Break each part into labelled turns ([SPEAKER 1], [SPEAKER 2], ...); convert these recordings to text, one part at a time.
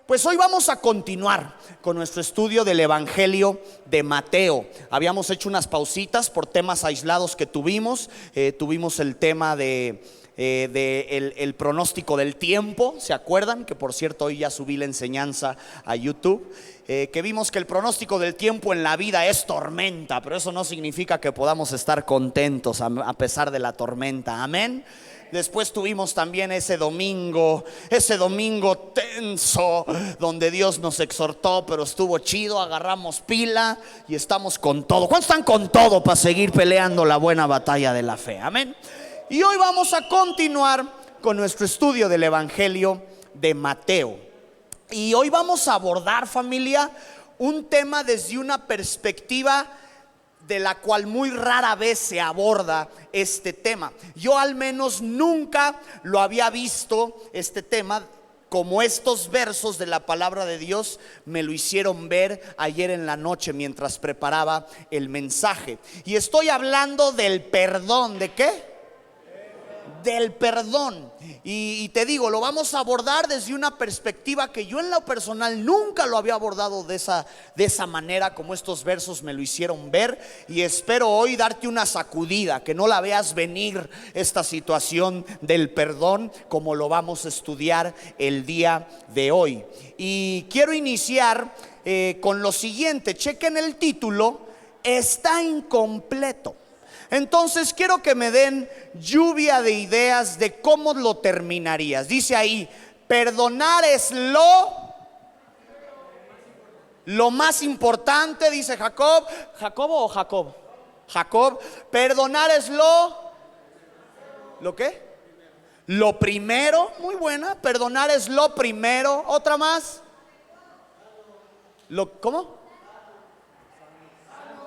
[SPEAKER 1] Pues hoy vamos a continuar con nuestro estudio del Evangelio de Mateo. Habíamos hecho unas pausitas por temas aislados que tuvimos. Tuvimos el tema de el pronóstico del tiempo, ¿se acuerdan? Que por cierto hoy ya subí la enseñanza a YouTube. Que vimos que el pronóstico del tiempo en la vida es tormenta, pero eso no significa que podamos estar contentos a pesar de la tormenta. Amén. Después tuvimos también ese domingo tenso, donde Dios nos exhortó, pero estuvo chido, agarramos pila y estamos con todo. ¿Cuántos están con todo para seguir peleando la buena batalla de la fe? Amén. Y hoy vamos a continuar con nuestro estudio del Evangelio de Mateo. Y hoy vamos a abordar, familia, un tema desde una perspectiva de la cual muy rara vez se aborda este tema. Yo al menos nunca lo había visto este tema como estos versos de la palabra de Dios me lo hicieron ver ayer en la noche mientras preparaba el mensaje. Y estoy hablando del perdón. ¿De qué? Del perdón. Y te digo, lo vamos a abordar desde una perspectiva que yo en lo personal nunca lo había abordado de esa manera, como estos versos me lo hicieron ver. Y espero hoy darte una sacudida, que no la veas venir esta situación del perdón, como lo vamos a estudiar el día de hoy. Y quiero iniciar con lo siguiente. Chequen el título: está incompleto. Entonces quiero que me den lluvia de ideas de cómo lo terminarías. Dice ahí: perdonar es lo más importante, dice Jacob. ¿Jacobo o Jacob? Jacob. Perdonar es ¿lo qué? Lo primero. Muy buena. Perdonar es lo primero. Otra más. ¿Cómo?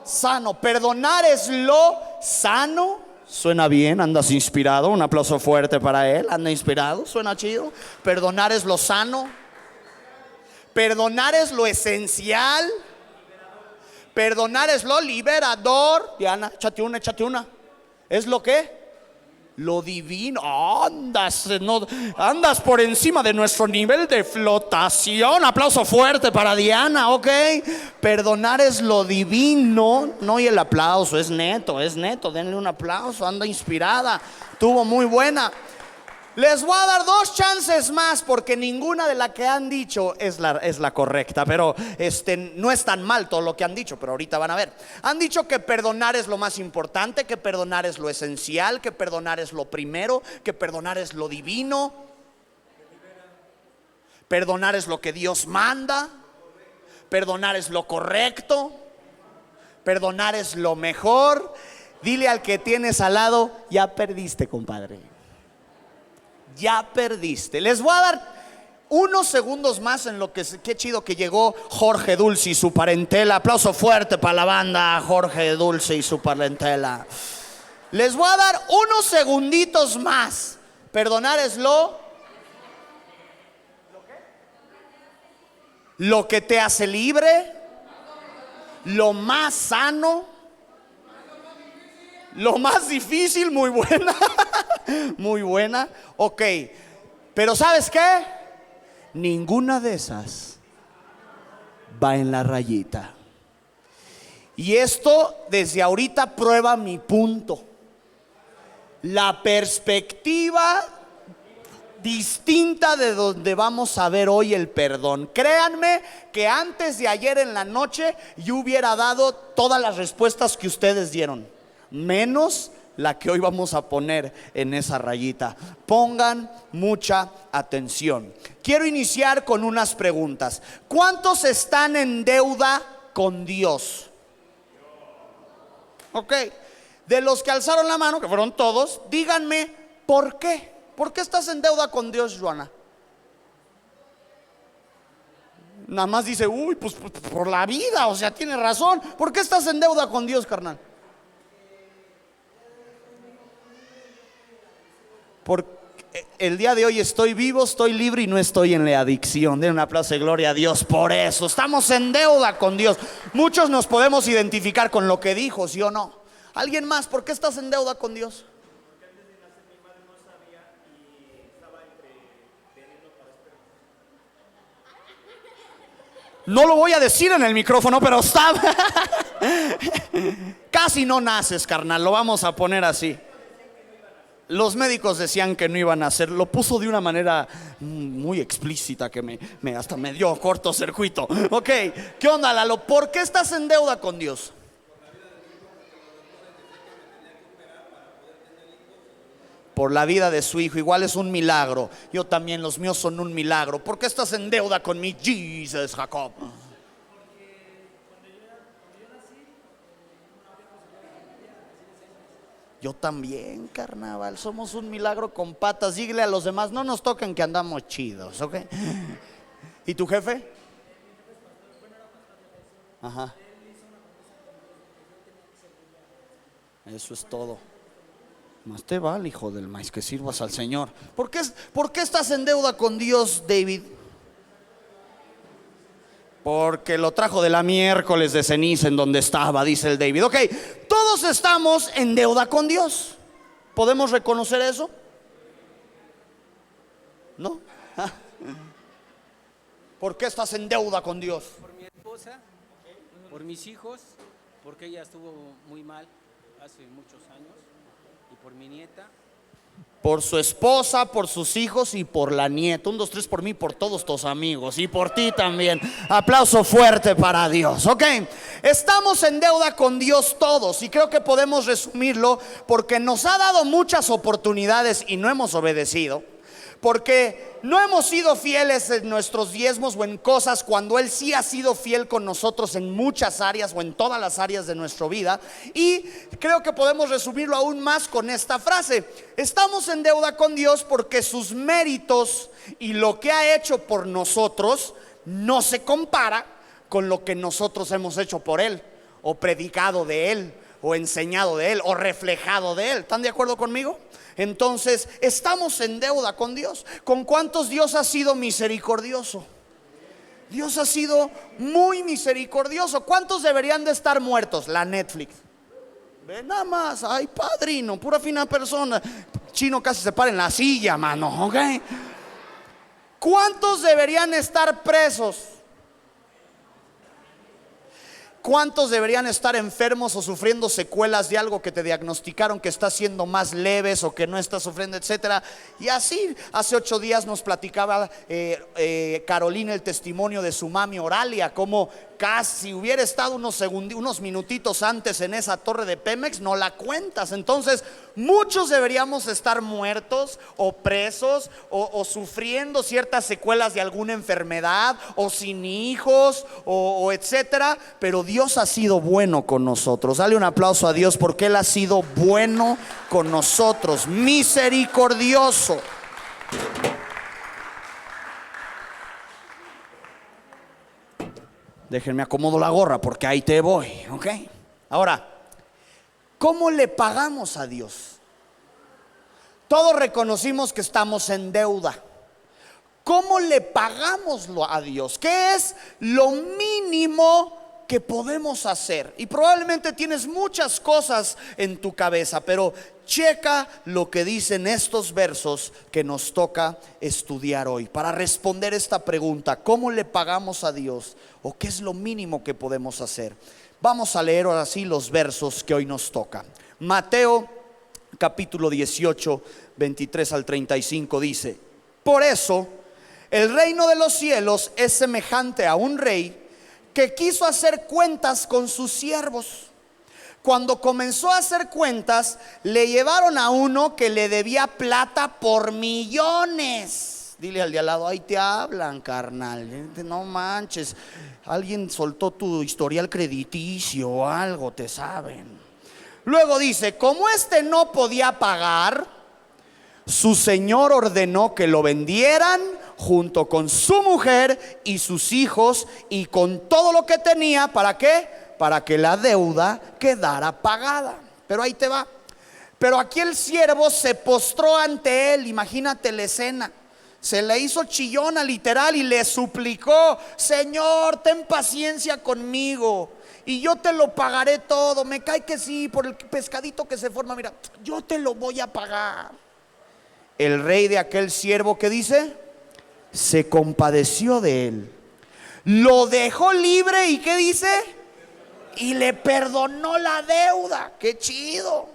[SPEAKER 1] Sano. Perdonar es lo sano. Suena bien, andas inspirado. Un aplauso fuerte para él. Anda inspirado, suena chido. Perdonar es lo sano. Perdonar es lo esencial. Perdonar es lo liberador. Diana, échate una. ¿Es lo qué? Lo divino. Andas por encima de nuestro nivel de flotación. Aplauso fuerte para Diana, ok. Perdonar es lo divino. No, y el aplauso es neto. Denle un aplauso, anda inspirada. Tuvo muy buena. Les voy a dar 2 chances más, porque ninguna de las que han dicho es la correcta. Pero no es tan mal todo lo que han dicho, pero ahorita van a ver. Han dicho que perdonar es lo más importante, que perdonar es lo esencial, que perdonar es lo primero, que perdonar es lo divino, perdonar es lo que Dios manda, perdonar es lo correcto, perdonar es lo mejor. Dile al que tienes al lado: ya perdiste, compadre. Ya perdiste. Les voy a dar unos segundos más en lo que qué chido que llegó Jorge Dulce y su parentela. Aplauso fuerte para la banda Jorge Dulce y su parentela. Les voy a dar unos segunditos más. Perdonar es lo que te hace libre, lo más sano, lo más difícil. Muy buena. Muy buena. Ok. Pero ¿sabes qué? Ninguna de esas va en la rayita. Y esto desde ahorita prueba mi punto. La perspectiva distinta de donde vamos a ver hoy el perdón. Créanme que antes de ayer en la noche yo hubiera dado todas las respuestas que ustedes dieron, menos la que hoy vamos a poner en esa rayita. Pongan mucha atención. Quiero iniciar con unas preguntas. ¿Cuántos están en deuda con Dios? Ok. De los que alzaron la mano, que fueron todos, díganme ¿por qué? ¿Por qué estás en deuda con Dios, Joana? Nada más dice: uy, pues por la vida, o sea, tiene razón. ¿Por qué estás en deuda con Dios, carnal? Porque el día de hoy estoy vivo, estoy libre y no estoy en la adicción. Den un aplauso de gloria a Dios por eso. Estamos en deuda con Dios. Muchos nos podemos identificar con lo que dijo, ¿sí o no? ¿Alguien más? ¿Por qué estás en deuda con Dios?
[SPEAKER 2] Porque antes de nacer mi madre no sabía y estaba entre venirlo para esperar.
[SPEAKER 1] No lo voy a decir en el micrófono, pero está. Casi no naces, carnal, lo vamos a poner así. Los médicos decían que no iban a hacer. Lo puso de una manera muy explícita que hasta me dio cortocircuito. Ok, ¿qué onda, Lalo? ¿Por qué estás en deuda con Dios? Por la vida de su hijo. Igual es un milagro. Yo también, los míos son un milagro. ¿Por qué estás en deuda con mi Jesus, Jacob? Yo también, carnaval, somos un milagro con patas. Dígale a los demás, no nos toquen que andamos chidos, ¿ok? ¿Y tu jefe? Ajá. Eso es todo. Más te vale, hijo del maíz, que sirvas al Señor. ¿Por qué estás en deuda con Dios, David? Porque lo trajo de la miércoles de ceniza en donde estaba, dice el David. Ok, todos estamos en deuda con Dios. ¿Podemos reconocer eso? ¿No? ¿Por qué estás en deuda con Dios?
[SPEAKER 3] Por mi esposa, por mis hijos, porque ella estuvo muy mal hace muchos años, y por mi nieta.
[SPEAKER 1] Por su esposa, por sus hijos y por la nieta. 1, 2, 3 por mí, por todos tus amigos y por ti también. Aplauso fuerte para Dios. Ok, estamos en deuda con Dios todos y creo que podemos resumirlo porque nos ha dado muchas oportunidades y no hemos obedecido. Porque no hemos sido fieles en nuestros diezmos o en cosas cuando Él sí ha sido fiel con nosotros en muchas áreas o en todas las áreas de nuestra vida. Y creo que podemos resumirlo aún más con esta frase: estamos en deuda con Dios porque sus méritos y lo que ha hecho por nosotros no se compara con lo que nosotros hemos hecho por Él, o predicado de Él, o enseñado de Él, o reflejado de Él. ¿Están de acuerdo conmigo? Entonces estamos en deuda con Dios. ¿Con cuántos Dios ha sido misericordioso? Dios ha sido muy misericordioso. ¿Cuántos deberían de estar muertos? La Netflix. Ve nada más, ay padrino, pura fina persona. Chino casi se para en la silla, mano, ¿ok? ¿Cuántos deberían estar presos? ¿Cuántos deberían estar enfermos o sufriendo secuelas de algo que te diagnosticaron que está siendo más leves o que no está sufriendo, etcétera? Y así, hace 8 días nos platicaba Carolina el testimonio de su mami Oralia, como casi hubiera estado unos minutitos antes en esa torre de Pemex, no la cuentas. Entonces muchos deberíamos estar muertos o presos o sufriendo ciertas secuelas de alguna enfermedad o sin hijos o etcétera. Pero Dios ha sido bueno con nosotros. Dale un aplauso a Dios porque Él ha sido bueno con nosotros, misericordioso. Déjenme acomodo la gorra porque ahí te voy, ¿ok? Ahora, ¿cómo le pagamos a Dios? Todos reconocimos que estamos en deuda. ¿Cómo le pagamos a Dios? ¿Qué es lo mínimo que podemos hacer? Y probablemente tienes muchas cosas en tu cabeza, pero checa lo que dicen estos versos que nos toca estudiar hoy para responder esta pregunta: ¿cómo le pagamos a Dios? ¿O qué es lo mínimo que podemos hacer? Vamos a leer ahora sí los versos que hoy nos tocan. Mateo capítulo 18, 23 al 35 dice: por eso el reino de los cielos es semejante a un rey que quiso hacer cuentas con sus siervos. Cuando comenzó a hacer cuentas, le llevaron a uno que le debía plata por millones. Dile al de al lado: ahí te hablan, carnal. No manches, alguien soltó tu historial crediticio o algo, te saben. Luego dice: como este no podía pagar, su señor ordenó que lo vendieran junto con su mujer y sus hijos y con todo lo que tenía. ¿Para qué? Para que la deuda quedara pagada. Pero ahí te va. Pero aquí el siervo se postró ante él. Imagínate la escena. Se le hizo chillona literal y le suplicó: Señor, ten paciencia conmigo y yo te lo pagaré todo. Me cae que sí, por el pescadito que se forma, mira, yo te lo voy a pagar. El rey de aquel siervo, ¿qué dice? Se compadeció de él, Lo dejó libre y ¿qué dice? Y le perdonó la deuda. ¡Qué chido!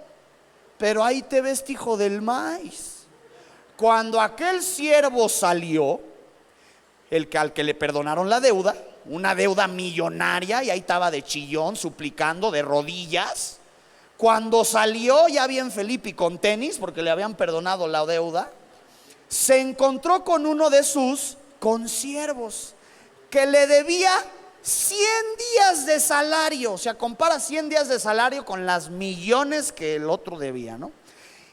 [SPEAKER 1] Pero ahí te ves, hijo del maíz. Cuando aquel siervo salió, al que le perdonaron la deuda, una deuda millonaria, y ahí estaba de chillón, suplicando, de rodillas. Cuando salió ya bien Felipe y con tenis, porque le habían perdonado la deuda, se encontró con uno de sus consiervos que le debía 100 días de salario. O sea, compara 100 días de salario con las millones que el otro debía, ¿no?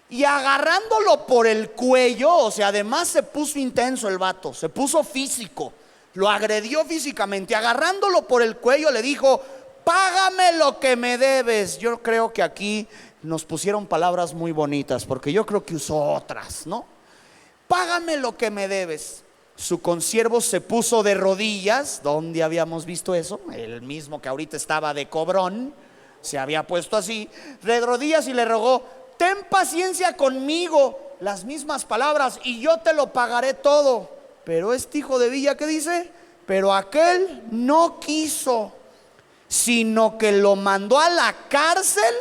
[SPEAKER 1] Y agarrándolo por el cuello, o sea, además se puso intenso el vato, se puso físico, lo agredió físicamente. Agarrándolo por el cuello le dijo: págame lo que me debes. Yo creo que aquí nos pusieron palabras muy bonitas, porque yo creo que usó otras, ¿no? Págame lo que me debes. Su consiervo se puso de rodillas. ¿Dónde habíamos visto eso? El mismo que ahorita estaba de cobrón se había puesto así, de rodillas, y le rogó: ten paciencia conmigo, las mismas palabras, y yo te lo pagaré todo. Pero este hijo de Villa, ¿qué dice? Pero aquel no quiso, sino que lo mandó a la cárcel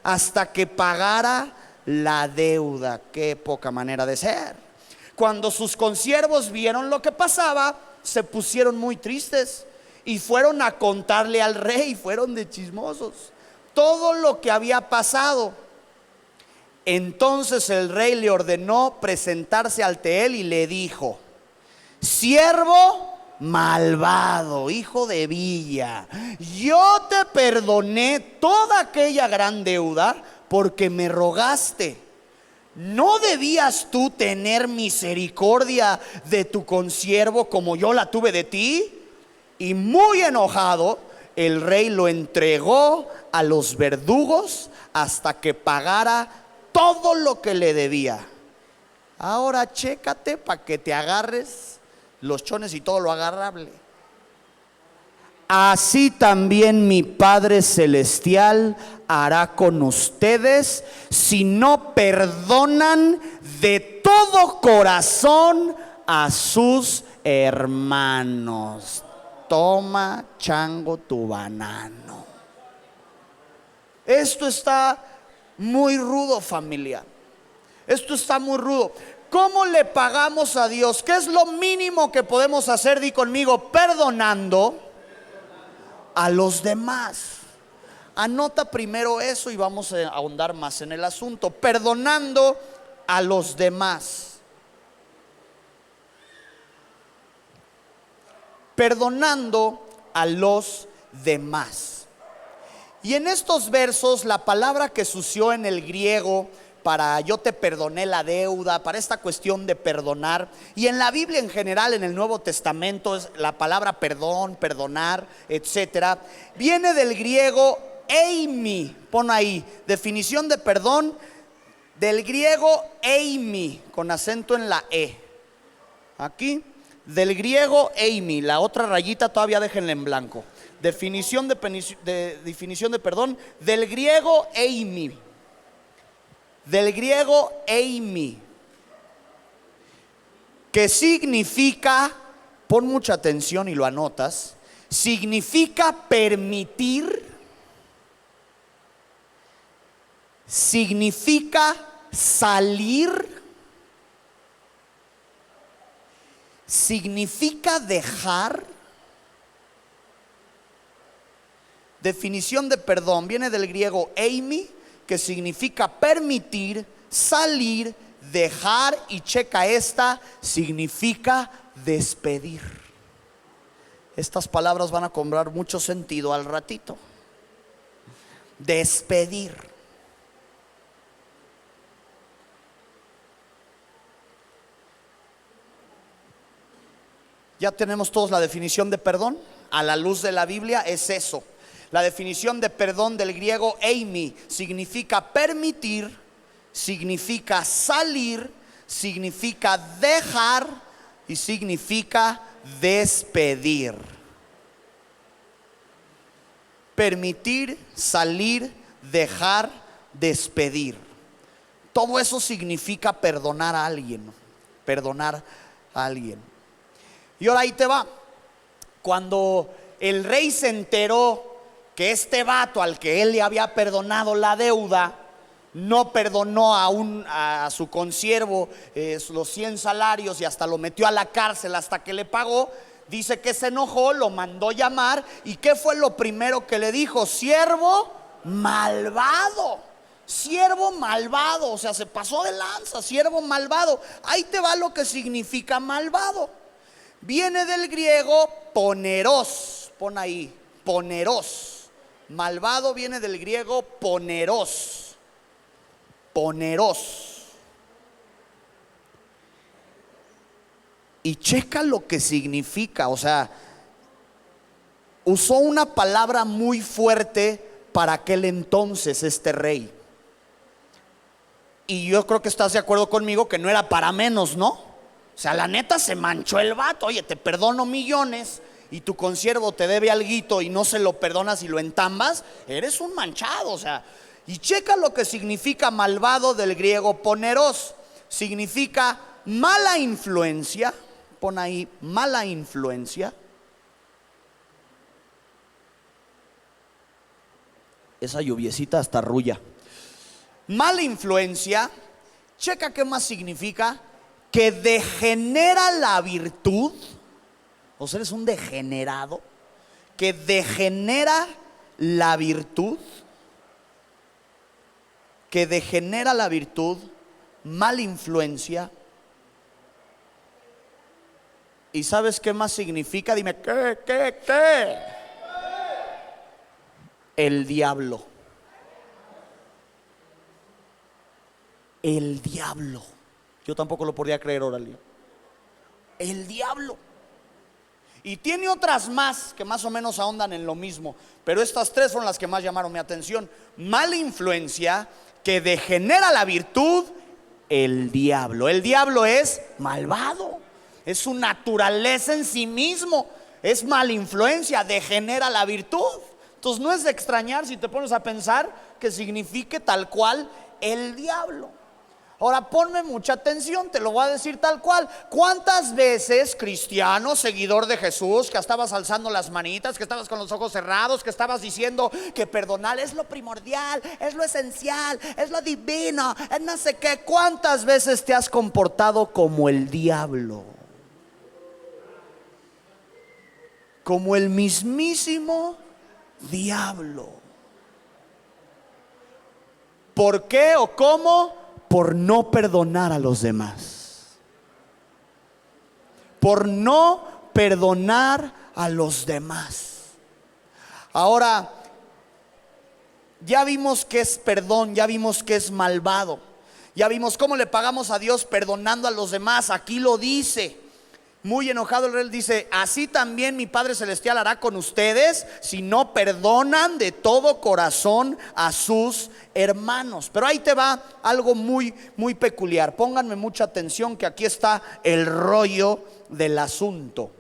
[SPEAKER 1] hasta que pagara la deuda. Qué poca manera de ser. Cuando sus consiervos vieron lo que pasaba, se pusieron muy tristes y fueron a contarle al rey. Fueron de chismosos todo lo que había pasado. Entonces el rey le ordenó presentarse ante él y le dijo: siervo malvado, hijo de Villa, yo te perdoné toda aquella gran deuda porque me rogaste. ¿No debías tú tener misericordia de tu consiervo como yo la tuve de ti? Y muy enojado, el rey lo entregó a los verdugos hasta que pagara todo lo que le debía. Ahora chécate para que te agarres los chones y todo lo agarrable. Así también mi Padre Celestial hará con ustedes si no perdonan de todo corazón a sus hermanos. Toma, chango, tu banano. Esto está muy rudo, familia. Esto está muy rudo. ¿Cómo le pagamos a Dios? ¿Qué es lo mínimo que podemos hacer? Di conmigo: perdonando a los demás. Anota primero eso y vamos a ahondar más en el asunto. Perdonando a los demás. Perdonando a los demás. Y en estos versos, la palabra que se usó en el griego para yo te perdoné la deuda, para esta cuestión de perdonar, y en la Biblia en general, en el Nuevo Testamento, es la palabra perdón, perdonar, etcétera, viene del griego eimi. Pon ahí, definición de perdón del griego eimi, con acento en la e. Aquí, del griego eimi, la otra rayita todavía déjenla en blanco. Definición de perdón del griego eimi. Del griego eimi, que significa, pon mucha atención y lo anotas, significa permitir, significa salir, significa dejar. Definición de perdón viene del griego eimi, que significa permitir, salir, dejar, y checa esta, significa despedir. Estas palabras van a cobrar mucho sentido al ratito. Despedir. Ya tenemos todos la definición de perdón. A la luz de la Biblia es eso. La definición de perdón del griego eimi significa permitir, significa salir, significa dejar y significa despedir. Permitir, salir, dejar, despedir. Todo eso significa perdonar a alguien. Perdonar a alguien. Y ahora ahí te va. Cuando el rey se enteró que este vato al que él le había perdonado la deuda no perdonó a su consiervo los 100 salarios y hasta lo metió a la cárcel hasta que le pagó, dice que se enojó, lo mandó llamar. ¿Y qué fue lo primero que le dijo? Siervo malvado. Siervo malvado, o sea, se pasó de lanza, siervo malvado. Ahí te va lo que significa malvado. Viene del griego poneros, pon ahí, poneros. Malvado viene del griego poneros, poneros. Y checa lo que significa, o sea, usó una palabra muy fuerte para aquel entonces este rey. Y yo creo que estás de acuerdo conmigo que no era para menos, ¿no? O sea, la neta se manchó el vato. Oye, te perdono millones y tu consiervo te debe alguito y no se lo perdonas y lo entambas. Eres un manchado, o sea. Y checa lo que significa malvado del griego poneros. Significa mala influencia. Pon ahí, mala influencia. Esa lluviecita hasta arrulla. Mala influencia, checa qué más significa, que degenera la virtud. O sea, eres un degenerado, que degenera la virtud, que degenera la virtud, mala influencia. ¿Y sabes qué más significa? Dime, ¿qué? El diablo. El diablo. Yo tampoco lo podía creer, órale. El diablo. Y tiene otras más que más o menos ahondan en lo mismo, pero estas tres fueron las que más llamaron mi atención. Mala influencia, que degenera la virtud, el diablo. El diablo es malvado, es su naturaleza en sí mismo, es mala influencia, degenera la virtud. Entonces no es de extrañar si te pones a pensar que signifique tal cual el diablo. Ahora ponme mucha atención, te lo voy a decir tal cual. ¿Cuántas veces, cristiano, seguidor de Jesús, que estabas alzando las manitas, que estabas con los ojos cerrados, que estabas diciendo que perdonar es lo primordial, es lo esencial, es lo divino, es no sé qué? ¿Cuántas veces te has comportado como el diablo? Como el mismísimo diablo. ¿Por qué o cómo? Por no perdonar a los demás. Por no perdonar a los demás. Ahora, ya vimos que es perdón, ya vimos que es malvado. Ya vimos cómo le pagamos a Dios perdonando a los demás. Aquí lo dice. Muy enojado el rey dice: así también mi Padre Celestial hará con ustedes si no perdonan de todo corazón a sus hermanos. Pero ahí te va algo muy, muy peculiar. Pónganme mucha atención, que aquí está el rollo del asunto.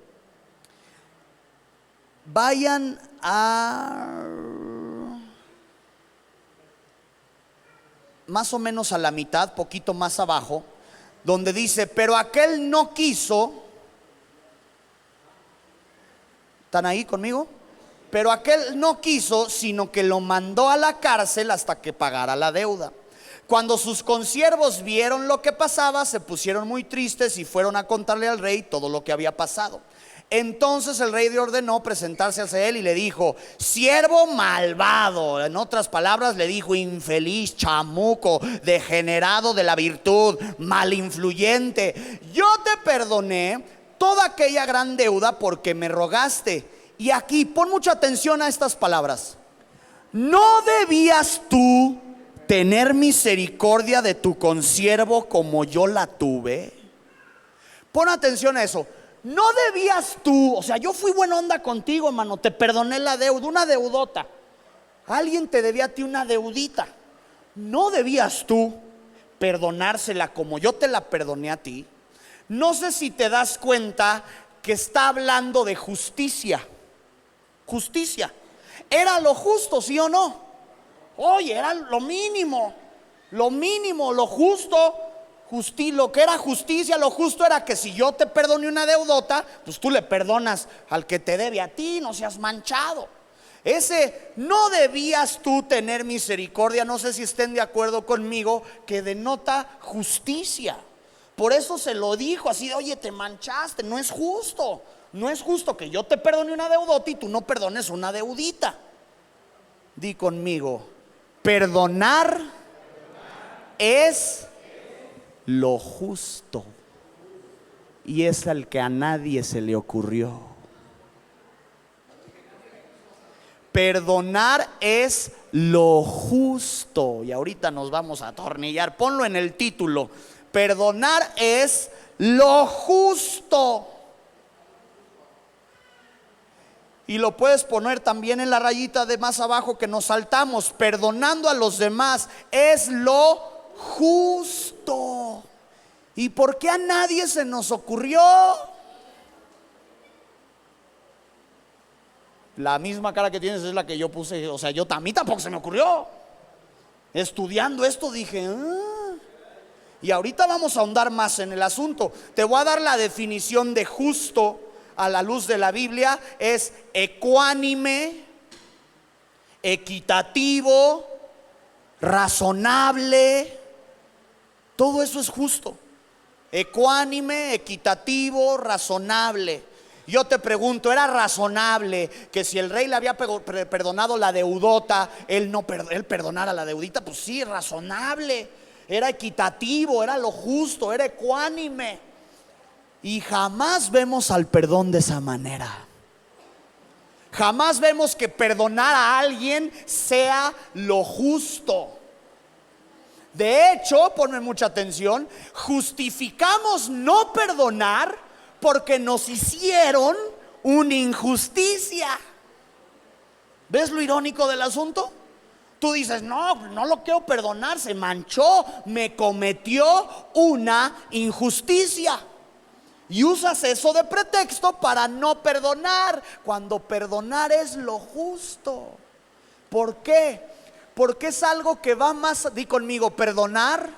[SPEAKER 1] Vayan a más o menos a la mitad, poquito más abajo, donde dice: pero aquel no quiso. ¿Están ahí conmigo? Pero aquel no quiso, sino que lo mandó a la cárcel hasta que pagara la deuda. Cuando sus consiervos vieron lo que pasaba, se pusieron muy tristes y fueron a contarle al rey todo lo que había pasado. Entonces el rey le ordenó presentarse hacia él y le dijo: siervo malvado. En otras palabras le dijo: infeliz, chamuco, degenerado de la virtud, malinfluyente. Yo te perdoné toda aquella gran deuda porque me rogaste. Y aquí pon mucha atención a estas palabras. ¿No debías tú tener misericordia de tu consiervo como yo la tuve? Pon atención a eso. No debías tú, o sea, yo fui buena onda contigo, hermano, te perdoné la deuda, una deudota. Alguien te debía a ti una deudita. ¿No debías tú perdonársela como yo te la perdoné a ti? No sé si te das cuenta que está hablando de justicia. Justicia. Era lo justo, ¿sí o no? Oye, era lo mínimo, lo justo. Lo que era justicia, lo justo era que si yo te perdoné una deudota, pues tú le perdonas al que te debe a ti, no seas manchado. Ese no debías tú tener misericordia, no sé si estén de acuerdo conmigo, que denota justicia. Por eso se lo dijo así de, oye, te manchaste, no es justo. No es justo que yo te perdone una deudota y tú no perdones una deudita. Di conmigo, perdonar es lo justo, y es al que a nadie se le ocurrió. Perdonar es lo justo, y ahorita nos vamos a atornillar. Ponlo en el título: perdonar es lo justo. Y lo puedes poner también en la rayita de más abajo que nos saltamos: perdonando a los demás es lo justo. ¿Y por qué a nadie se nos ocurrió? La misma cara que tienes es la que yo puse. O sea, a mí tampoco se me ocurrió. Estudiando esto dije, y ahorita vamos a ahondar más en el asunto. Te voy a dar la definición de justo a la luz de la Biblia. Es ecuánime, equitativo, razonable. Todo eso es justo. Ecuánime, equitativo, razonable. Yo te pregunto, ¿era razonable que si el rey le había perdonado la deudota, él perdonara la deudita? Pues sí, razonable. Era equitativo, era lo justo, era ecuánime. Y jamás vemos al perdón de esa manera. Jamás vemos que perdonar a alguien sea lo justo. De hecho, ponme mucha atención, justificamos no perdonar porque nos hicieron una injusticia. ¿Ves lo irónico del asunto? Tú dices, no lo quiero perdonar, se manchó, me cometió una injusticia. Y usas eso de pretexto para no perdonar, cuando perdonar es lo justo. ¿Por qué? Porque es algo que va más, di conmigo, perdonar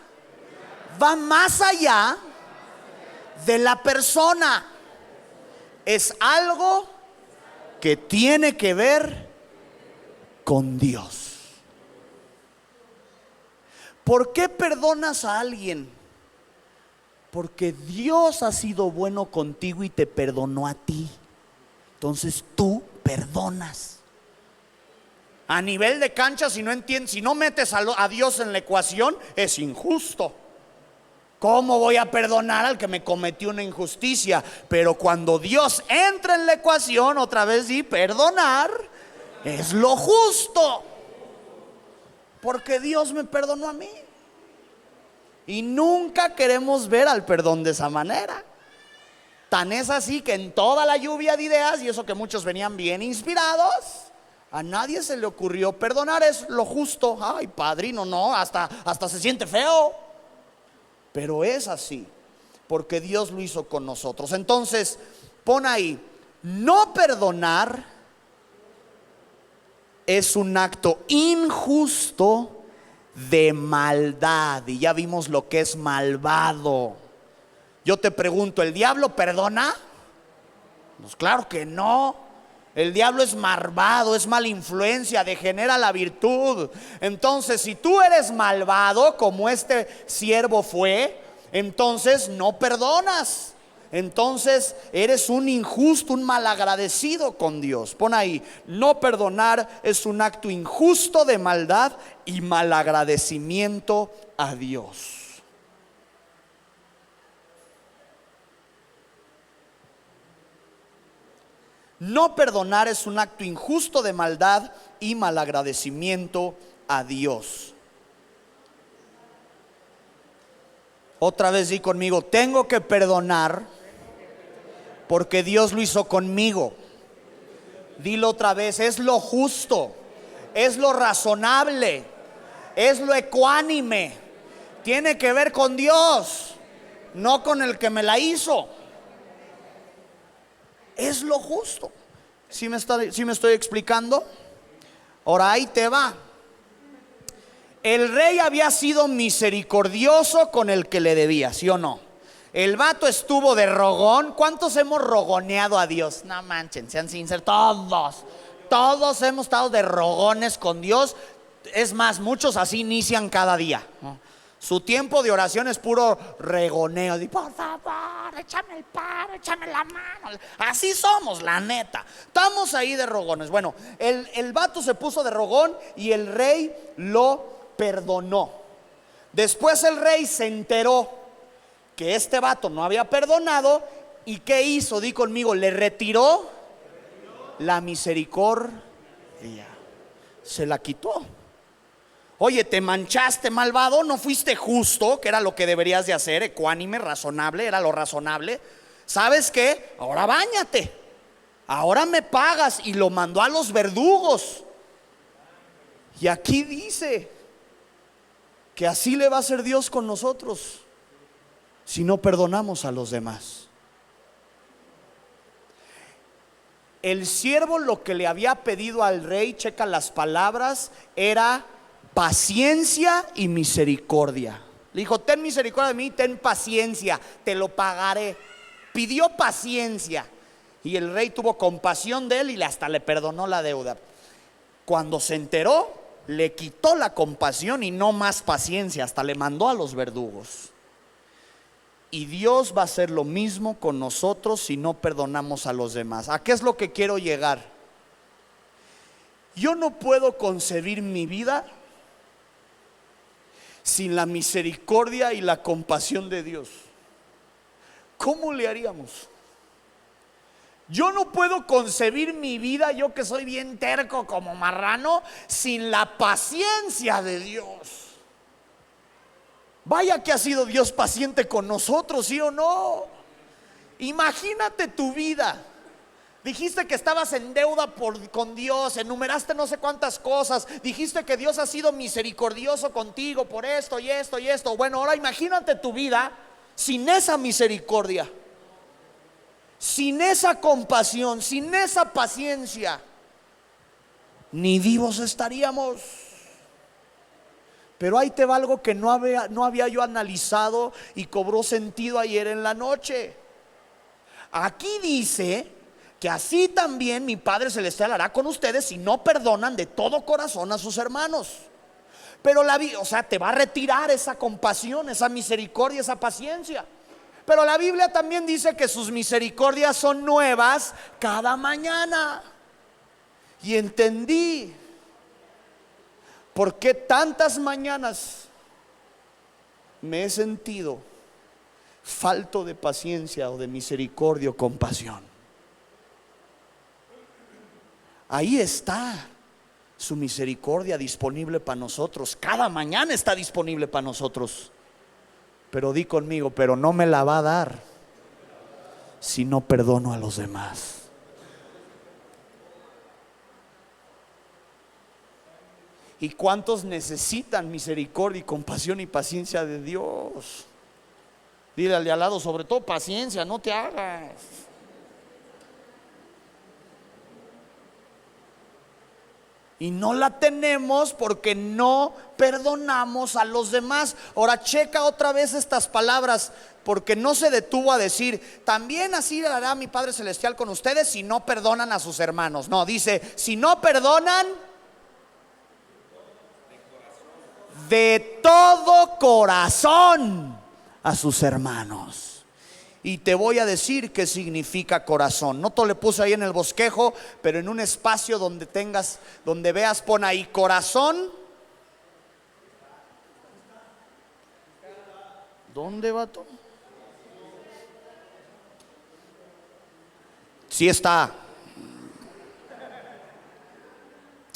[SPEAKER 1] va más allá de la persona. Es algo que tiene que ver con Dios. ¿Por qué perdonas a alguien? Porque Dios ha sido bueno contigo y te perdonó a ti. Entonces tú perdonas. A nivel de cancha, si no metes a Dios en la ecuación, es injusto. ¿Cómo voy a perdonar al que me cometió una injusticia? Pero cuando Dios entra en la ecuación, otra vez di, perdonar es lo justo. Porque Dios me perdonó a mí. Y nunca queremos ver al perdón de esa manera. Tan es así que en toda la lluvia de ideas, y eso que muchos venían bien inspirados, a nadie se le ocurrió perdonar es lo justo. Ay, padrino, no, hasta se siente feo. Pero es así, porque Dios lo hizo con nosotros. Entonces, pon ahí, no perdonar es un acto injusto de maldad. Y ya vimos lo que es malvado. Yo te pregunto, ¿el diablo perdona? Pues claro que no. El diablo es malvado, es mala influencia, degenera la virtud. Entonces, si tú eres malvado, como este siervo fue, entonces no perdonas. Entonces eres un injusto, un malagradecido con Dios. Pon ahí, no perdonar es un acto injusto de maldad y malagradecimiento a Dios. No perdonar es un acto injusto de maldad y malagradecimiento a Dios. Otra vez di conmigo, tengo que perdonar porque Dios lo hizo conmigo. Dilo otra vez, es lo justo, es lo razonable, es lo ecuánime. Tiene que ver con Dios, no con el que me la hizo. Es lo justo. ¿Sí me estoy explicando? Ahora ahí te va. El rey había sido misericordioso con el que le debía, ¿sí o no? El vato estuvo de rogón. ¿Cuántos hemos rogoneado a Dios? No manchen, sean sinceros. Todos hemos estado de rogones con Dios. Es más, muchos así inician cada día, ¿no? Su tiempo de oración es puro regoneo. De, por favor, échame el paro, échame la mano. Así somos, la neta. Estamos ahí de rogones. Bueno, el vato se puso de rogón y el rey lo perdonó. Después el rey se enteró que este vato no había perdonado. ¿Y qué hizo? Di conmigo, le retiró la misericordia. Se la quitó. Oye, te manchaste, malvado, no fuiste justo, que era lo que deberías de hacer, ecuánime, razonable, era lo razonable. ¿Sabes qué? Ahora báñate, ahora me pagas. Y lo mandó a los verdugos. Y aquí dice que así le va a hacer Dios con nosotros si no perdonamos a los demás. El siervo lo que le había pedido al rey, checa las palabras, era paciencia y misericordia. Le dijo, ten misericordia de mí, ten paciencia, te lo pagaré. Pidió paciencia y el rey tuvo compasión de él y hasta le perdonó la deuda. Cuando se enteró, le quitó la compasión y no más paciencia, hasta le mandó a los verdugos. Y Dios va a hacer lo mismo con nosotros si no perdonamos a los demás. ¿A qué es lo que quiero llegar? Yo no puedo concebir mi vida sin la misericordia y la compasión de Dios. ¿Cómo le haríamos? Yo no puedo concebir mi vida, yo que soy bien terco como marrano, sin la paciencia de Dios. Vaya que ha sido Dios paciente con nosotros, ¿sí o no? Imagínate tu vida. Dijiste que estabas en deuda con Dios, enumeraste no sé cuántas cosas, dijiste que Dios ha sido misericordioso contigo por esto y esto y esto. Bueno, ahora imagínate tu vida sin esa misericordia, sin esa compasión, sin esa paciencia. Ni vivos estaríamos. Pero ahí te va algo que no había yo analizado y cobró sentido ayer en la noche. Aquí dice que así también mi Padre Celestial hará con ustedes si no perdonan de todo corazón a sus hermanos. Pero te va a retirar esa compasión, esa misericordia, esa paciencia. Pero la Biblia también dice que sus misericordias son nuevas cada mañana. Y entendí por qué tantas mañanas me he sentido falto de paciencia o de misericordia o compasión. Ahí está su misericordia disponible para nosotros. Cada mañana está disponible para nosotros. Pero di conmigo, pero no me la va a dar si no perdono a los demás. ¿Y cuántos necesitan misericordia y compasión y paciencia de Dios? Dile al de al lado, sobre todo paciencia, no te hagas. Y no la tenemos porque no perdonamos a los demás. Ahora checa otra vez estas palabras, porque no se detuvo a decir, también así hará mi Padre Celestial con ustedes si no perdonan a sus hermanos. No, dice, si no perdonan de todo corazón a sus hermanos. Y te voy a decir qué significa corazón. No te lo puse ahí en el bosquejo, pero en un espacio donde veas, pon ahí corazón. ¿Dónde va todo? Sí está.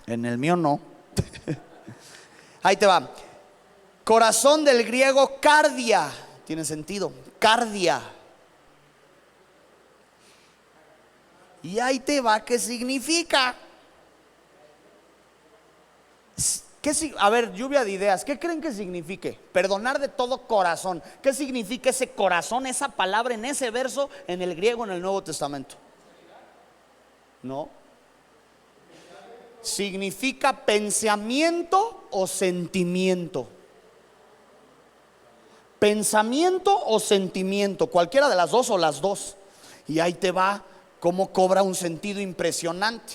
[SPEAKER 1] En el mío no. Ahí te va. Corazón del griego cardia. Tiene sentido. Cardia. Y ahí te va, ¿qué significa? A ver, lluvia de ideas. ¿Qué creen que signifique? Perdonar de todo corazón. ¿Qué significa ese corazón, esa palabra en ese verso en el griego en el Nuevo Testamento? ¿No? Significa pensamiento o sentimiento? Pensamiento o sentimiento, cualquiera de las dos o las dos. Y ahí te va cómo cobra un sentido impresionante.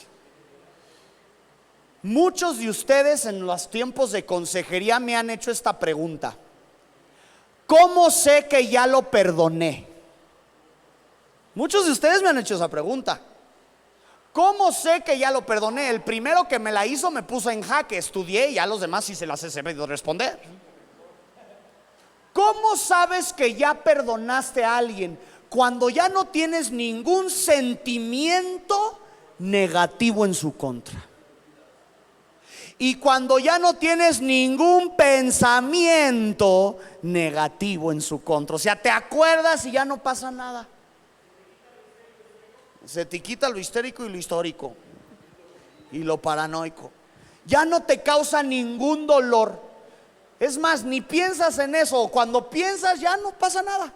[SPEAKER 1] Muchos de ustedes en los tiempos de consejería me han hecho esta pregunta: ¿cómo sé que ya lo perdoné? Muchos de ustedes me han hecho esa pregunta. ¿Cómo sé que ya lo perdoné? El primero que me la hizo me puso en jaque. Estudié y a los demás sí se las he sabido responder. ¿Cómo sabes que ya perdonaste a alguien? Cuando ya no tienes ningún sentimiento negativo en su contra. Y cuando ya no tienes ningún pensamiento negativo en su contra. O sea, te acuerdas y ya no pasa nada. Se te quita lo histérico y lo histórico y lo paranoico. Ya no te causa ningún dolor. Es más, ni piensas en eso. Cuando piensas ya no pasa nada.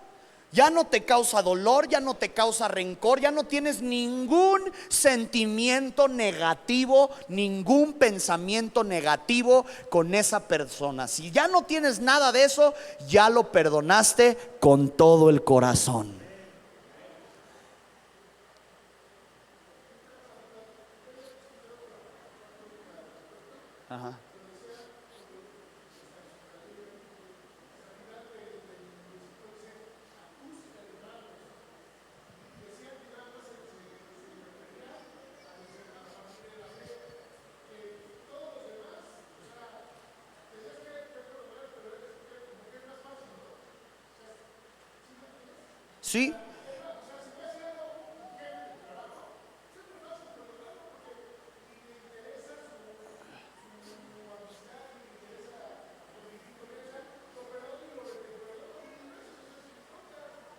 [SPEAKER 1] Ya no te causa dolor, ya no te causa rencor, ya no tienes ningún sentimiento negativo, ningún pensamiento negativo con esa persona. Si ya no tienes nada de eso, ya lo perdonaste con todo el corazón. Ajá. ¿Sí?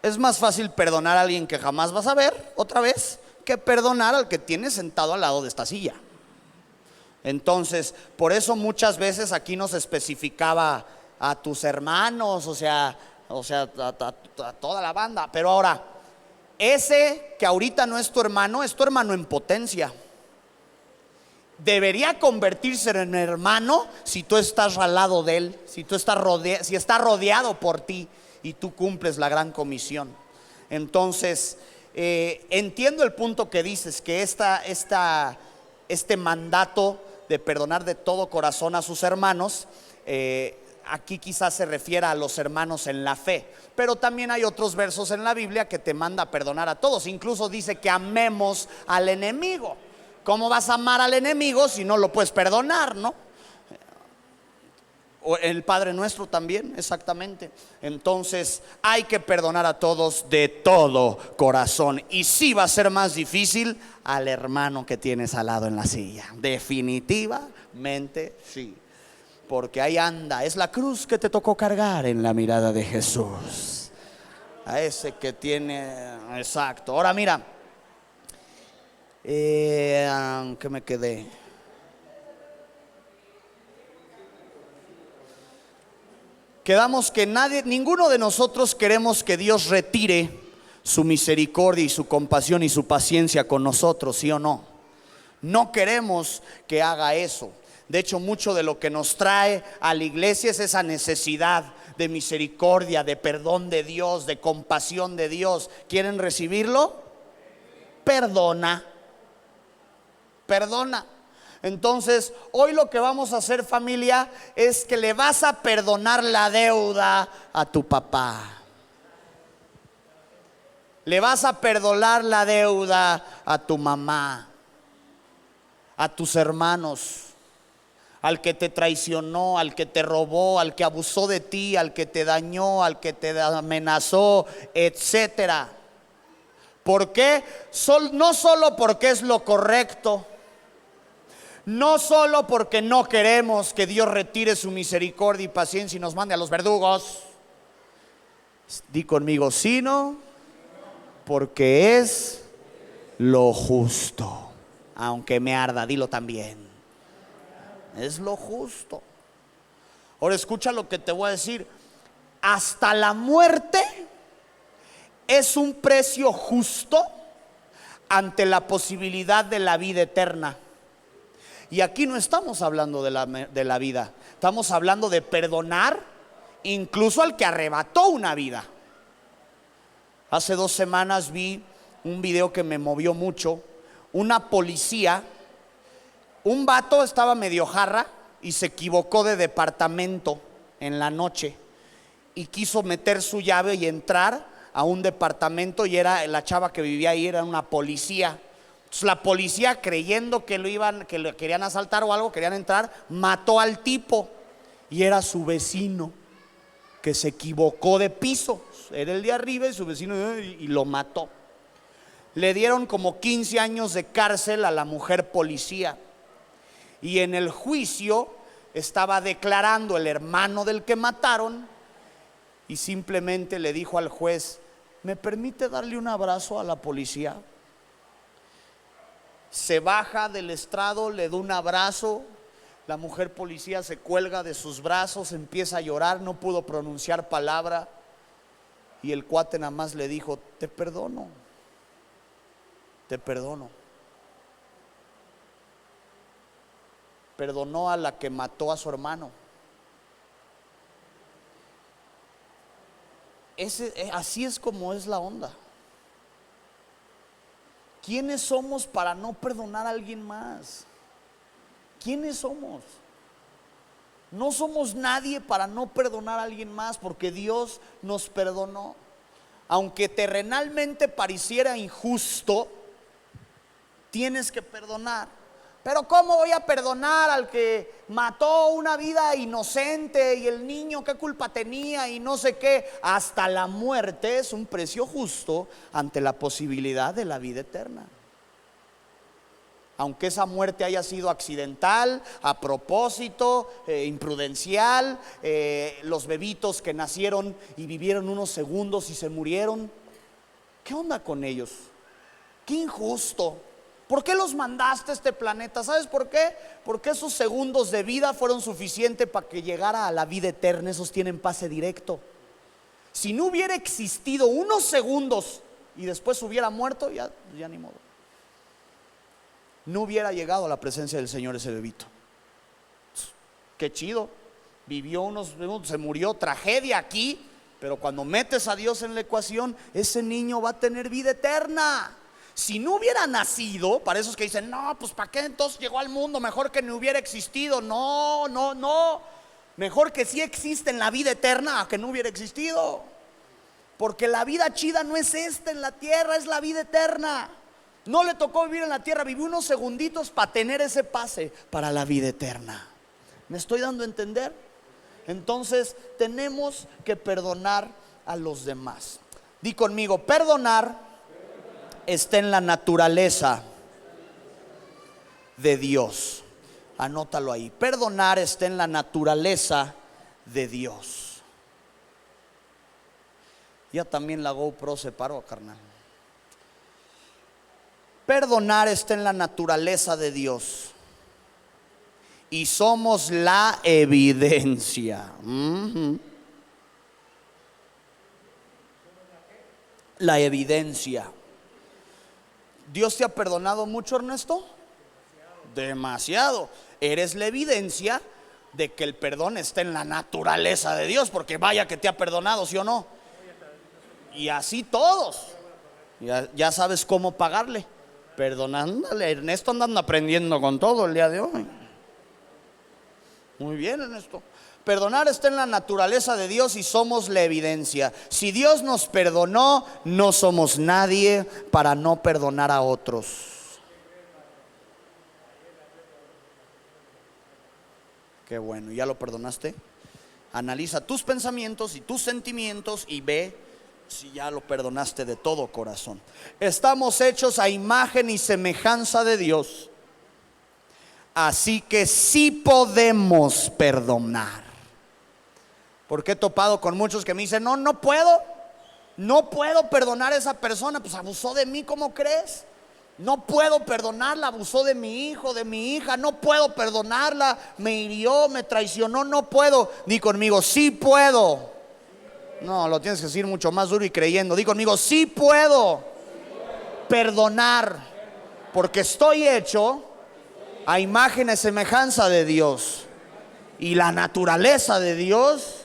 [SPEAKER 1] Es más fácil perdonar a alguien que jamás vas a ver otra vez que perdonar al que tienes sentado al lado de esta silla. Entonces, por eso muchas veces aquí nos especificaba a tus hermanos, o sea, a toda la banda. Pero ahora, ese que ahorita no es tu hermano en potencia. Debería convertirse en hermano si tú estás al lado de él, si está rodeado por ti y tú cumples la gran comisión. Entonces, entiendo el punto que dices, que este mandato de perdonar de todo corazón a sus hermanos, aquí quizás se refiera a los hermanos en la fe, pero también hay otros versos en la Biblia que te manda a perdonar a todos. Incluso dice que amemos al enemigo. ¿Cómo vas a amar al enemigo si no lo puedes perdonar, no? O el Padre Nuestro también, exactamente. Entonces hay que perdonar a todos de todo corazón. Y sí va a ser más difícil al hermano que tienes al lado en la silla. Definitivamente sí. Porque ahí anda, es la cruz que te tocó cargar en la mirada de Jesús. A ese que tiene, exacto. Ahora mira, ¿qué me quedé? Quedamos que ninguno de nosotros queremos que Dios retire su misericordia y su compasión y su paciencia con nosotros, ¿sí o no? No queremos que haga eso. De hecho, mucho de lo que nos trae a la iglesia es esa necesidad de misericordia, de perdón de Dios, de compasión de Dios. ¿Quieren recibirlo? Perdona. Entonces, hoy lo que vamos a hacer, familia, es que le vas a perdonar la deuda a tu papá. Le vas a perdonar la deuda a tu mamá, a tus hermanos, al que te traicionó, al que te robó, al que abusó de ti, al que te dañó, al que te amenazó, etcétera. ¿Por qué? No solo porque es lo correcto, no solo porque no queremos que Dios retire su misericordia y paciencia y nos mande a los verdugos. Di conmigo, sino porque es lo justo. Aunque me arda, dilo también. Es lo justo. Ahora escucha lo que te voy a decir. Hasta la muerte es un precio justo ante la posibilidad de la vida eterna. Y aquí no estamos hablando de la vida, estamos hablando de perdonar incluso al que arrebató una vida. Hace 2 semanas vi un video que me movió mucho. Una policía, un vato estaba medio jarra y se equivocó de departamento en la noche y quiso meter su llave y entrar a un departamento, y era la chava que vivía ahí, era una policía. Entonces la policía, creyendo que le querían asaltar o algo, querían entrar, mató al tipo, y era su vecino que se equivocó de piso. Era el de arriba y su vecino, y lo mató. Le dieron como 15 años de cárcel a la mujer policía, y en el juicio estaba declarando el hermano del que mataron, y simplemente le dijo al juez: ¿me permite darle un abrazo a la policía? Se baja del estrado, le da un abrazo. La mujer policía se cuelga de sus brazos, empieza a llorar, no pudo pronunciar palabra, y el cuate nada más le dijo: te perdono, te perdono. Perdonó a la que mató a su hermano. Así es como es la onda. ¿Quiénes somos para no perdonar a alguien más? ¿Quiénes somos? No somos nadie para no perdonar a alguien más, porque Dios nos perdonó. Aunque terrenalmente pareciera injusto, tienes que perdonar. Pero ¿cómo voy a perdonar al que mató una vida inocente, y el niño qué culpa tenía y no sé qué? Hasta la muerte es un precio justo ante la posibilidad de la vida eterna. Aunque esa muerte haya sido accidental, a propósito, imprudencial, los bebitos que nacieron y vivieron unos segundos y se murieron, ¿qué onda con ellos? Qué injusto. ¿Por qué los mandaste a este planeta? ¿Sabes por qué? Porque esos segundos de vida fueron suficientes para que llegara a la vida eterna. Esos tienen pase directo. Si no hubiera existido unos segundos y después hubiera muerto, ya ni modo. No hubiera llegado a la presencia del Señor ese bebito. Qué chido. Vivió unos segundos, se murió, tragedia aquí. Pero cuando metes a Dios en la ecuación, ese niño va a tener vida eterna. Si no hubiera nacido, para esos que dicen: no, pues ¿para qué entonces llegó al mundo? Mejor que no hubiera existido. No. Mejor que sí existe en la vida eterna a que no hubiera existido. Porque la vida chida no es esta en la tierra, es la vida eterna. No le tocó vivir en la tierra, vivió unos segunditos para tener ese pase para la vida eterna. ¿Me estoy dando a entender? Entonces tenemos que perdonar a los demás. Di conmigo: perdonar está en la naturaleza de Dios. Anótalo ahí. Perdonar está en la naturaleza de Dios. Ya también la GoPro se paró, carnal. Perdonar está en la naturaleza de Dios, y somos la evidencia. La evidencia. ¿Dios te ha perdonado mucho, Ernesto? Demasiado. Eres la evidencia de que el perdón está en la naturaleza de Dios, porque vaya que te ha perdonado, ¿sí o no? Y así todos. Ya sabes cómo pagarle. Perdonándole. Ernesto anda aprendiendo con todo el día de hoy. Muy bien, Ernesto. Perdonar está en la naturaleza de Dios y somos la evidencia. Si Dios nos perdonó, no somos nadie para no perdonar a otros. Qué bueno, ¿ya lo perdonaste? Analiza tus pensamientos y tus sentimientos y ve si ya lo perdonaste de todo corazón. Estamos hechos a imagen y semejanza de Dios, así que sí podemos perdonar. Porque he topado con muchos que me dicen: no puedo perdonar a esa persona, pues abusó de mí, ¿cómo crees? No puedo perdonarla, abusó de mi hijo, de mi hija, no puedo perdonarla, me hirió, me traicionó, no puedo. Di conmigo: sí puedo. No, lo tienes que decir mucho más duro y creyendo. Di conmigo: sí puedo perdonar, porque estoy hecho a imagen y semejanza de Dios. Y la naturaleza de Dios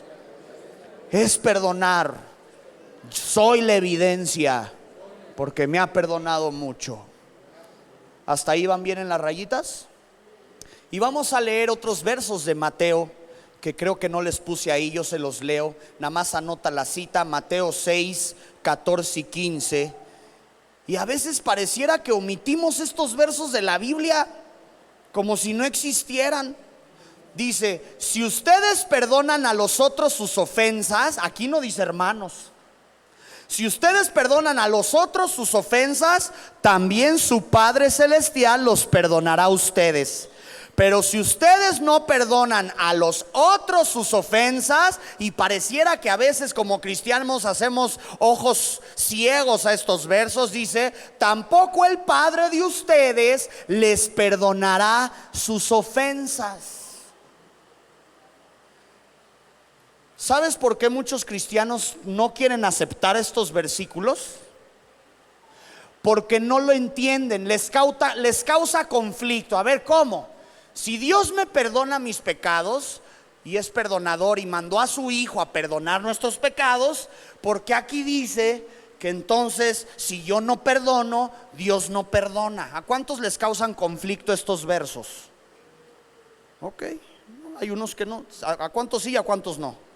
[SPEAKER 1] es perdonar. Soy la evidencia, porque me ha perdonado mucho. ¿Hasta ahí van bien en las rayitas? Y vamos a leer otros versos de Mateo, que creo que no les puse ahí, yo se los leo. Nada más anota la cita, Mateo 6, 14 y 15. Y a veces pareciera que omitimos estos versos de la Biblia como si no existieran. Dice, si ustedes perdonan a los otros sus ofensas, aquí no dice hermanos. Si ustedes perdonan a los otros sus ofensas, también su Padre Celestial los perdonará a ustedes. Pero si ustedes no perdonan a los otros sus ofensas, y pareciera que a veces como cristianos hacemos ojos ciegos a estos versos, dice, tampoco el Padre de ustedes les perdonará sus ofensas. ¿Sabes por qué muchos cristianos no quieren aceptar estos versículos? Porque no lo entienden, les causa conflicto. A ver, ¿cómo? Si Dios me perdona mis pecados y es perdonador y mandó a su Hijo a perdonar nuestros pecados, ¿por qué aquí dice que entonces si yo no perdono, Dios no perdona? ¿A cuántos les causan conflicto estos versos? Ok, hay unos que no. ¿A cuántos sí y a cuántos no?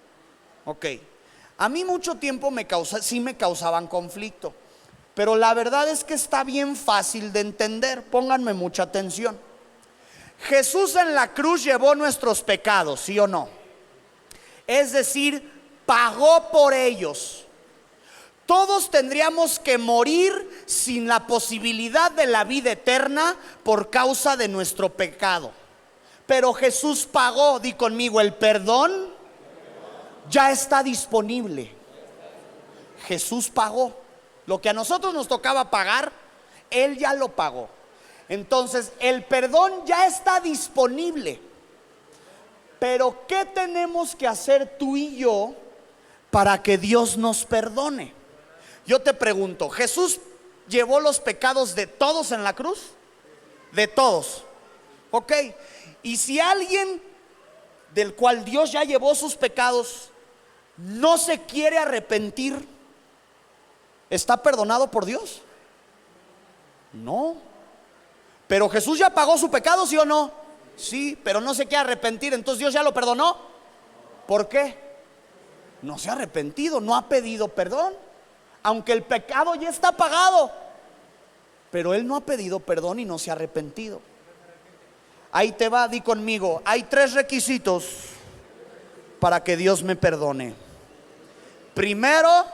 [SPEAKER 1] Ok, a mí mucho tiempo sí me causaban conflicto, pero la verdad es que está bien fácil de entender. Pónganme mucha atención. Jesús en la cruz llevó nuestros pecados, ¿sí o no? Es decir, pagó por ellos. Todos tendríamos que morir sin la posibilidad de la vida eterna por causa de nuestro pecado. Pero Jesús pagó. Di conmigo, el perdón ya está disponible. Jesús pagó. Lo que a nosotros nos tocaba pagar, Él ya lo pagó. Entonces el perdón ya está disponible. Pero ¿qué tenemos que hacer tú y yo para que Dios nos perdone? Yo te pregunto, ¿Jesús llevó los pecados de todos en la cruz? De todos. Ok. Y si alguien del cual Dios ya llevó sus pecados no se quiere arrepentir, ¿está perdonado por Dios? No. Pero Jesús ya pagó su pecado, ¿sí o no? Sí, pero no se quiere arrepentir. Entonces Dios ya lo perdonó. ¿Por qué? No se ha arrepentido, no ha pedido perdón, aunque el pecado ya está pagado. Pero Él no ha pedido perdón y no se ha arrepentido. Ahí te va, di conmigo. Hay 3 requisitos para que Dios me perdone. Primero,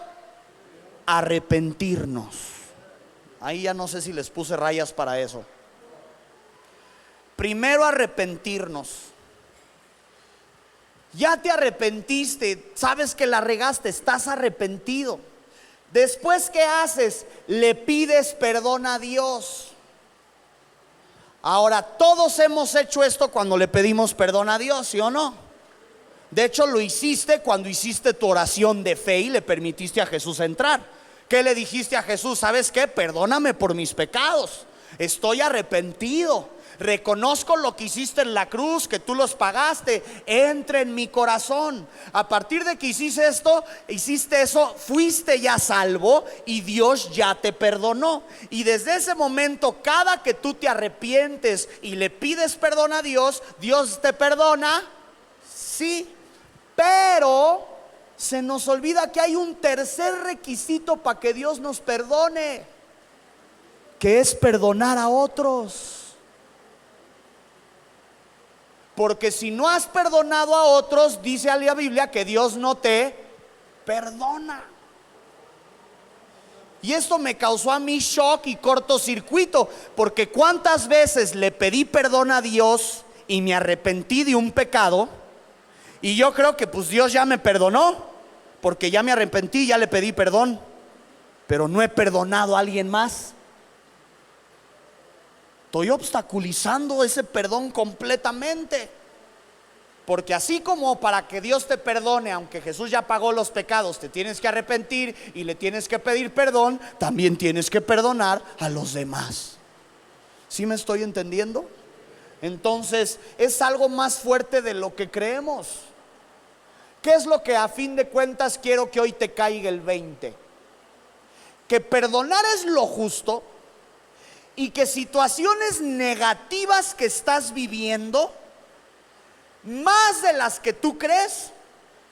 [SPEAKER 1] arrepentirnos. Ahí ya no sé si les puse rayas para eso. Primero, arrepentirnos. Ya te arrepentiste, sabes que la regaste, estás arrepentido. Después, ¿qué haces? Le pides perdón a Dios. Ahora, todos hemos hecho esto cuando le pedimos perdón a Dios, ¿sí o no? De hecho, lo hiciste cuando hiciste tu oración de fe y le permitiste a Jesús entrar. ¿Qué le dijiste a Jesús? ¿Sabes qué? Perdóname por mis pecados. Estoy arrepentido. Reconozco lo que hiciste en la cruz, que tú los pagaste. Entra en mi corazón. A partir de que hiciste eso, fuiste ya salvo y Dios ya te perdonó. Y desde ese momento, cada que tú te arrepientes y le pides perdón a Dios, Dios te perdona. Sí, pero se nos olvida que hay un tercer requisito para que Dios nos perdone, que es perdonar a otros. Porque si no has perdonado a otros, dice la Biblia que Dios no te perdona. Y esto me causó a mí shock y cortocircuito, porque cuántas veces le pedí perdón a Dios y me arrepentí de un pecado, y yo creo que pues Dios ya me perdonó, porque ya me arrepentí, ya le pedí perdón, pero no he perdonado a alguien más. Estoy obstaculizando ese perdón completamente. Porque así como para que Dios te perdone, aunque Jesús ya pagó los pecados, te tienes que arrepentir y le tienes que pedir perdón, también tienes que perdonar a los demás. ¿Sí me estoy entendiendo? Entonces es algo más fuerte de lo que creemos. ¿Qué es lo que a fin de cuentas quiero que hoy te caiga el 20? Que perdonar es lo justo y que situaciones negativas que estás viviendo, más de las que tú crees,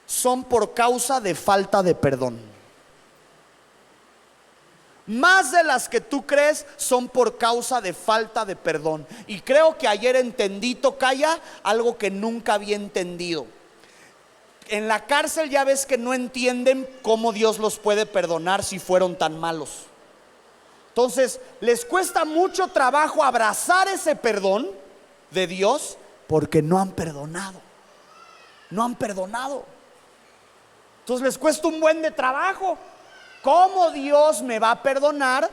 [SPEAKER 1] son por causa de falta de perdón. Más de las que tú crees son por causa de falta de perdón. Y creo que ayer entendí, tocaya, algo que nunca había entendido. En la cárcel ya ves que no entienden cómo Dios los puede perdonar si fueron tan malos. Entonces les cuesta mucho trabajo abrazar ese perdón de Dios porque no han perdonado. No han perdonado. Entonces les cuesta un buen de trabajo. ¿Cómo Dios me va a perdonar?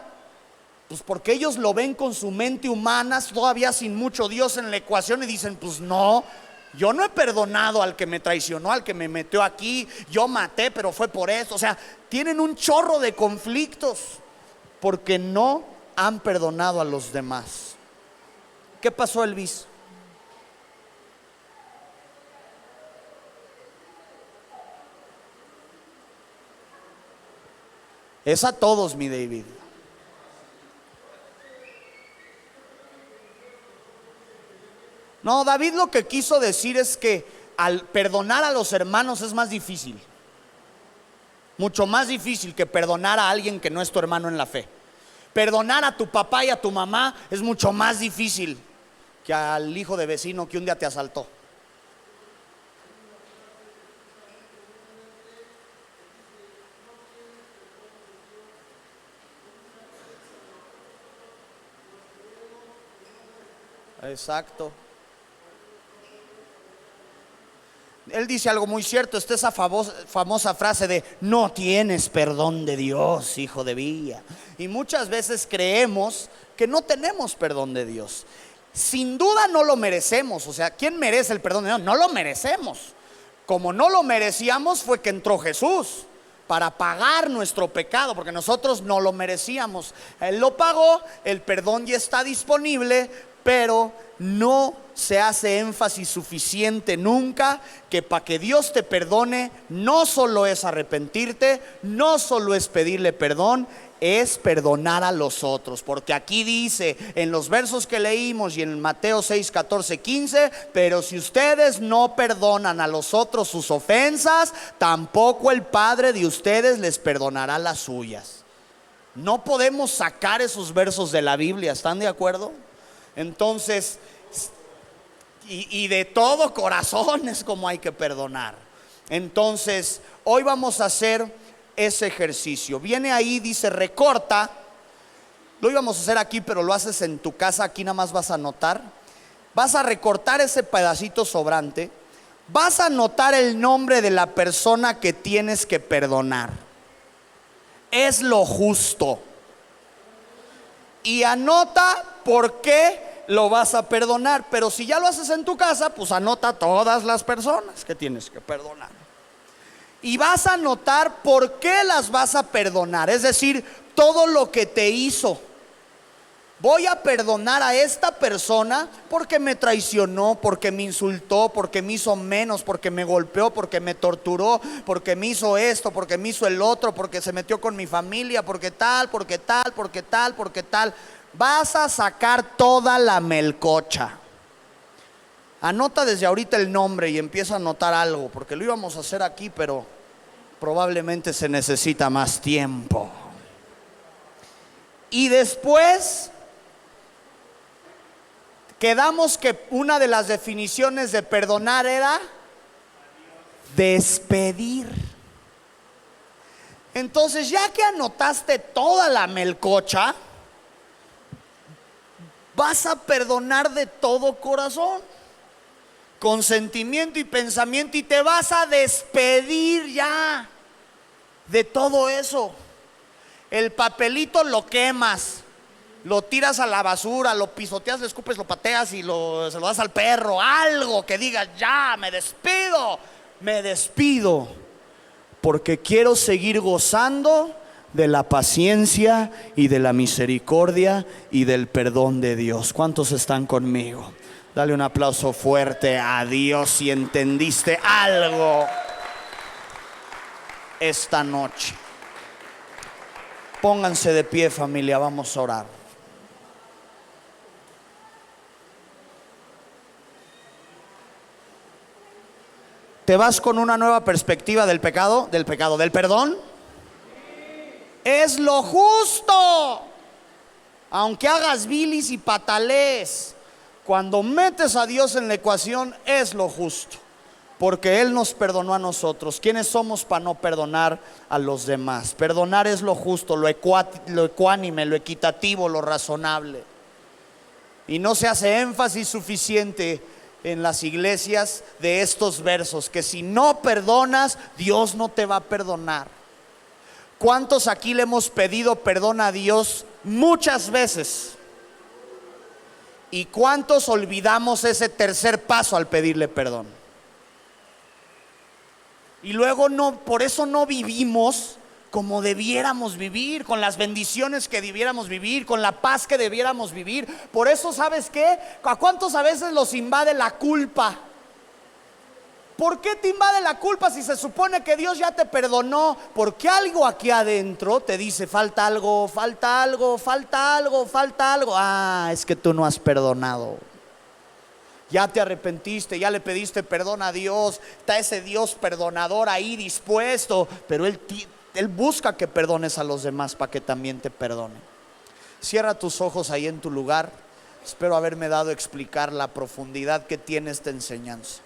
[SPEAKER 1] Pues porque ellos lo ven con su mente humana, todavía sin mucho Dios en la ecuación, y dicen, pues no, yo no he perdonado al que me traicionó, al que me metió aquí, yo maté, pero fue por eso. O sea, tienen un chorro de conflictos porque no han perdonado a los demás. ¿Qué pasó, Elvis? Es a todos, mi David. No, David lo que quiso decir es que al perdonar a los hermanos es más difícil. Mucho más difícil que perdonar a alguien que no es tu hermano en la fe. Perdonar a tu papá y a tu mamá es mucho más difícil que al hijo de vecino que un día te asaltó. Exacto. Él dice algo muy cierto. Está esa famosa frase de no tienes perdón de Dios, hijo de Villa. Y muchas veces creemos que no tenemos perdón de Dios. Sin duda no lo merecemos. O sea, ¿quién merece el perdón de Dios? No lo merecemos. Como no lo merecíamos fue que entró Jesús para pagar nuestro pecado, porque nosotros no lo merecíamos. Él lo pagó, el perdón ya está disponible, pero no se hace énfasis suficiente nunca que para que Dios te perdone no solo es arrepentirte, no solo es pedirle perdón, es perdonar a los otros. Porque aquí dice en los versos que leímos y en Mateo 6, 14, 15, pero si ustedes no perdonan a los otros sus ofensas, tampoco el Padre de ustedes les perdonará las suyas. No podemos sacar esos versos de la Biblia, ¿están de acuerdo? Entonces, y de todo corazón es como hay que perdonar. Entonces, hoy vamos a hacer ese ejercicio. Viene ahí, dice recorta. Lo íbamos a hacer aquí, pero lo haces en tu casa. Aquí nada más vas a anotar. Vas a recortar ese pedacito sobrante. Vas a anotar el nombre de la persona que tienes que perdonar. Es lo justo. Y anota por qué lo vas a perdonar. Pero si ya lo haces en tu casa, pues anota todas las personas que tienes que perdonar. Y vas a anotar por qué las vas a perdonar. Es decir, todo lo que te hizo. Voy a perdonar a esta persona porque me traicionó, porque me insultó, porque me hizo menos, porque me golpeó, porque me torturó, porque me hizo esto, porque me hizo el otro, porque se metió con mi familia, porque tal, porque tal, porque tal, porque tal. Vas a sacar toda la melcocha. Anota desde ahorita el nombre y empieza a anotar algo, porque lo íbamos a hacer aquí, pero probablemente se necesita más tiempo. Y después quedamos que una de las definiciones de perdonar era despedir. Entonces, ya que anotaste toda la melcocha, vas a perdonar de todo corazón, con sentimiento y pensamiento, y te vas a despedir ya de todo eso. El papelito lo quemas, lo tiras a la basura, lo pisoteas, le escupes, lo pateas y se lo das al perro. Algo que diga, ya, me despido, porque quiero seguir gozando de la paciencia y de la misericordia y del perdón de Dios. ¿Cuántos están conmigo? Dale un aplauso fuerte a Dios si entendiste algo esta noche. Pónganse de pie, familia, vamos a orar. ¿Te vas con una nueva perspectiva del pecado, del perdón? Es lo justo. Aunque hagas bilis y patalees, cuando metes a Dios en la ecuación, es lo justo. Porque Él nos perdonó a nosotros. ¿Quiénes somos para no perdonar a los demás? Perdonar es lo justo, lo ecuánime, lo equitativo, lo razonable. Y no se hace énfasis suficiente en las iglesias de estos versos, que si no perdonas, Dios no te va a perdonar. ¿Cuántos aquí le hemos pedido perdón a Dios muchas veces? ¿Y cuántos olvidamos ese tercer paso al pedirle perdón? Y luego por eso no vivimos como debiéramos vivir, con las bendiciones que debiéramos vivir, con la paz que debiéramos vivir. Por eso, ¿sabes qué? ¿A cuántos a veces los invade la culpa? ¿Por qué te invade la culpa si se supone que Dios ya te perdonó? Porque algo aquí adentro te dice: falta algo, falta algo, falta algo, falta algo. Ah, es que tú no has perdonado. Ya te arrepentiste, ya le pediste perdón a Dios. Está ese Dios perdonador ahí dispuesto, pero Él busca que perdones a los demás para que también te perdone. Cierra tus ojos ahí en tu lugar. Espero haberme dado a explicar la profundidad que tiene esta enseñanza.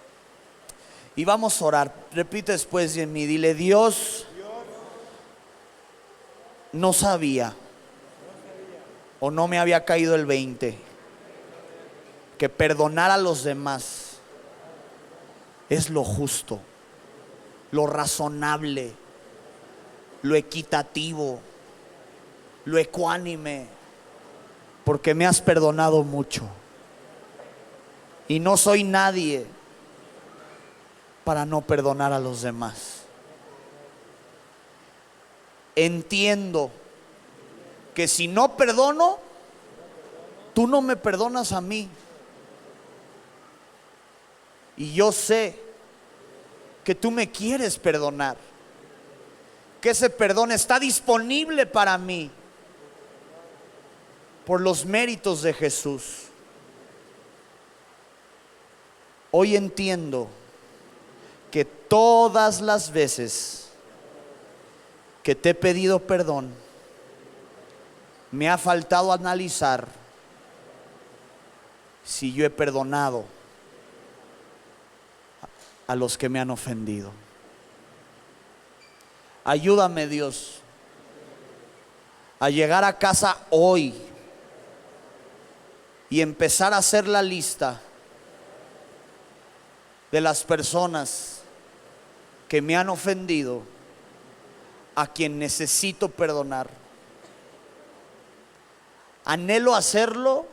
[SPEAKER 1] Y vamos a orar. Repite después de mí, dile: Dios, no sabía o no me había caído el 20 que perdonar a los demás es lo justo, lo razonable, lo equitativo, lo ecuánime, porque me has perdonado mucho y no soy nadie para no perdonar a los demás. Entiendo que si no perdono, tú no me perdonas a mí. Y yo sé que tú me quieres perdonar, que ese perdón está disponible para mí por los méritos de Jesús. Hoy entiendo que todas las veces que te he pedido perdón, me ha faltado analizar si yo he perdonado a los que me han ofendido. Ayúdame, Dios, a llegar a casa hoy y empezar a hacer la lista de las personas que me han ofendido, a quien necesito perdonar. Anhelo hacerlo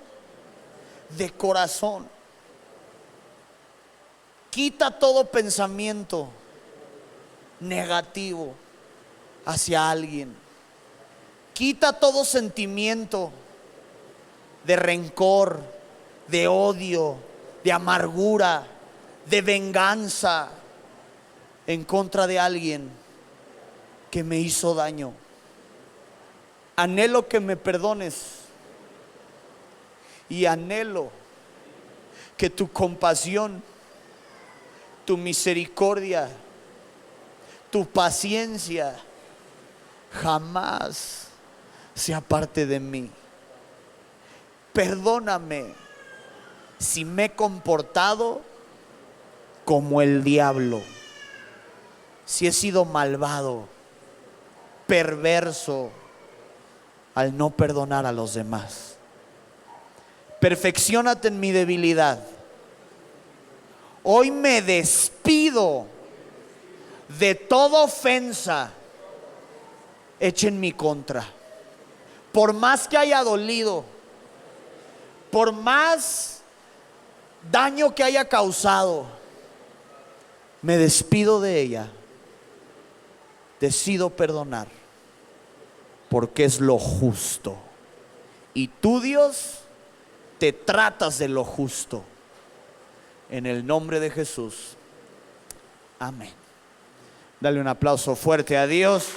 [SPEAKER 1] de corazón. Quita todo pensamiento negativo hacia alguien. Quita todo sentimiento de rencor, de odio, de amargura, de venganza en contra de alguien que me hizo daño. Anhelo que me perdones y anhelo que tu compasión, tu misericordia, tu paciencia jamás se aparte de mí. Perdóname si me he comportado como el diablo, si he sido malvado, perverso al no perdonar a los demás. Perfecciónate en mi debilidad. Hoy me despido de toda ofensa hecha en mi contra. Por más que haya dolido, por más daño que haya causado, me despido de ella. Decido perdonar porque es lo justo. Y tú, Dios, te tratas de lo justo. En el nombre de Jesús. Amén. Dale un aplauso fuerte a Dios.